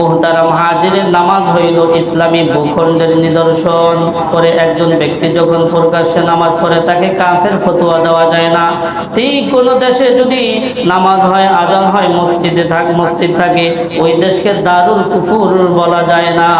মুহতারাম হাজিরিন, নামাজ হইল ইসলামী ভূখণ্ডের নিদর্শন। পরে একজন ব্যক্তি যখন প্রকাশ্যে নামাজ পড়ে তাকে কাফের ফতোয়া দেওয়া যায় না। ঠিক কোন দেশে যদি নামাজ হয়, আজান হয়, মসজিদ থাকে, ওই দেশকে দারুল কুফুর বলা যায় না।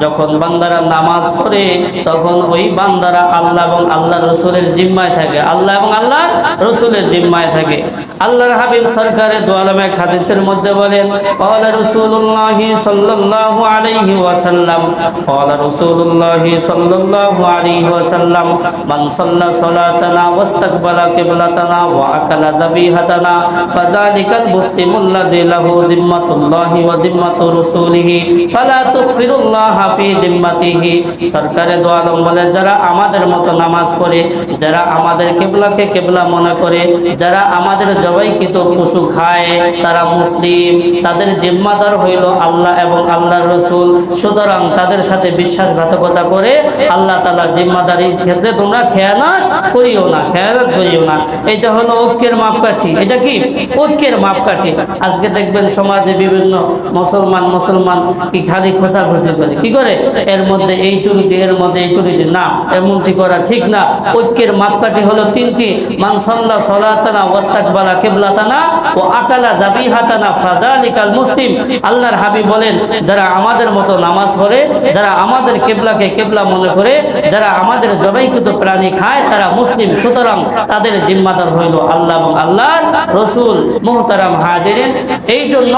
যখন বান্দারা নামাজ পড়ে তখন ওই বান্দারা আল্লাহ এবং আল্লাহ রসুলের জিম্মায় থাকে, আল্লাহ এবং আল্লাহ রসুলের জিম্মায় থাকে। আল্লাহর হাবিব সরকারে দু আলমে হাদিসের মধ্যে বলেন, ক্বালা রাসূলুল্লাহি সাল্লাল্লাহু আলাইহি ওয়াসাল্লাম, ক্বালা রাসূলুল্লাহি সাল্লাল্লাহু আলাইহি ওয়াসাল্লাম, মান সাল্লা সালাতানা ওয়াস্তাকবালা কিবলাতানা ওয়া আকালা যাবিহাতানা ফাযালিকাল মুসলিমুল্লাযী লাহু জিম্মাতুল্লাহি ওয়া জিম্মাতু রাসূলিহি ফালা তুগফিরুল্লাহা ফি জিম্মাতিহি। সরকারে দু আলম বলে, যারা আমাদের মতো নামাজ পড়ে, যারা আমাদের কিবলাকে কিবলা মনে করে, যারা আমাদের জবাইকৃত পশু খায়, তারা মুসলিম, তাদের জিম্মাদার হইল আল্লাহ এবং আল্লাহর রসুল। সুতরাং তাদের সাথে বিশ্বাসঘাতকতা করে আল্লাহ তাআলার জিম্মাদারির ক্ষেত্রে তোমরা খেয়ানত করিও না, খেয়ানত করিও না। এটা হলো ঐক্যের মাপকাঠি। এটা কি? ঐক্যের মাপকাঠি। আজকে দেখবেন সমাজে বিভিন্ন মুসলমান কি খালি খোঁচাখুচি করে, কি করে, এর মধ্যে এই টুরিটি, এর মধ্যে এই টুরিটি। না, এমনটি করা ঠিক না। ঐক্যের মাপকাঠি হলো তিনটি: মান সাল্লা সালাতানা ওয়াস্তাকবালা কিবলাতানা ওয়া আকালা যাবিহাতানা ফাযালিকাল মুসলিম। আল্লাহর হাবিব বলেন, যারা আমাদের মতো নামাজ পড়ে, যারা আমাদের কিবলাকে কিবলা মনে করে, যারা আমাদের জবাইকৃত প্রাণী খায়, তারা মুসলিম। সুতরাং তাদের জিম্মাদার হইল আল্লাহ এবং আল্লাহর রসুল। মুহতারাম হাজিরিন, এই জন্য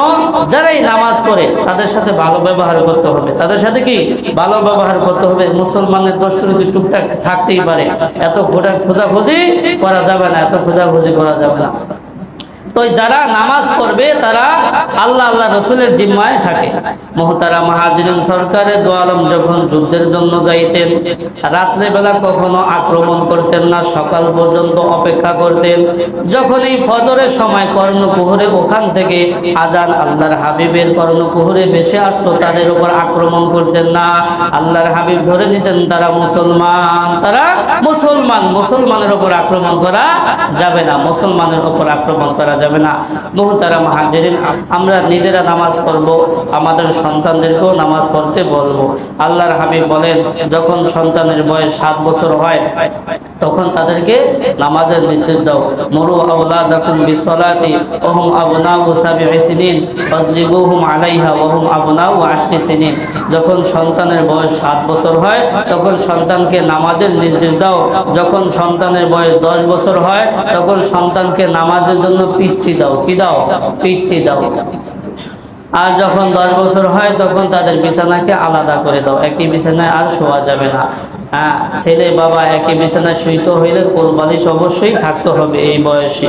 যারাই নামাজ পড়ে তাদের সাথে ভালো ব্যবহার করতে হবে। তাদের সাথে কি? ভালো ব্যবহার করতে হবে। মুসলমানের দোষ ত্রুটি টুকটাক থাকতেই পারে, এত খোঁজাখুঁজি করা যাবে না, এত খোঁজাখুঁজি করা যাবে না। তো যারা নামাজ পড়বে তারা আল্লাহ আল্লাহ রসুলের জিম্মায় থাকে। মুহতারাম হাজিরিন, সরকারে দু আলম যখন যুদ্ধের জন্য যাইতেন, রাত্রে বেলা কখনো আক্রমণ করতেন না, সকাল পর্যন্ত অপেক্ষা করতেন। যখন এই ফজরের সময় কর্ণকুহরে ওখান থেকে আজান আল্লাহর হাবিবের কর্ণকুহরে ভেসে আসলো, তাদের উপর আক্রমণ করতেন না। আল্লাহর হাবিব ধরে নিতেন তারা মুসলমান, তারা মুসলমান, মুসলমানের উপর আক্রমণ করা যাবে না, মুসলমানের উপর আক্রমণ করা যাবে না। মুহতারাম হাজিরিন, আমরা নিজেরা নামাজ পড়ব, আমাদের সন্তানদেরকেও নামাজ পড়তে বলবো। আল্লাহর হাবিব বলেন, যখন সন্তানের বয়স 7 বছর হয় তখন তাদেরকে নামাজের নির্দেশ দাও। মুরু আওলাদাকুম বিসসালাতি ওয়া হুম আবনাউ 7 সিনিন ফাজলিবুহুম আলাইহা ওয়া হুম আবনাউ 10 সিনিন। যখন সন্তানের বয়স 7 বছর হয় তখন সন্তানকে নামাজের নির্দেশ দাও। যখন সন্তানের বয়স 10 বছর হয় তখন সন্তানকে নামাজের জন্য পিতৃ দাও। কি দাও? পিতৃ দাও। আর যখন 10 বছর হয় তখন তাদের বিছানাকে আলাদা করে দাও, একই বিছানায় আর শোয়া যাবে না। হ্যাঁ, ছেলে বাবা একই বিছানায় শুইতে হইলে কোল বালিশ অবশ্যই থাকতে হবে এই বয়সে।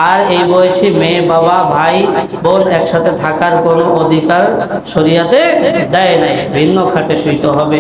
আর এই বয়সে মেয়ে বাবা ভাই বোন একসাথে থাকার কোনো অধিকার শরীয়তে দেয় নাই, ভিন্ন খাটে শুইতে হবে।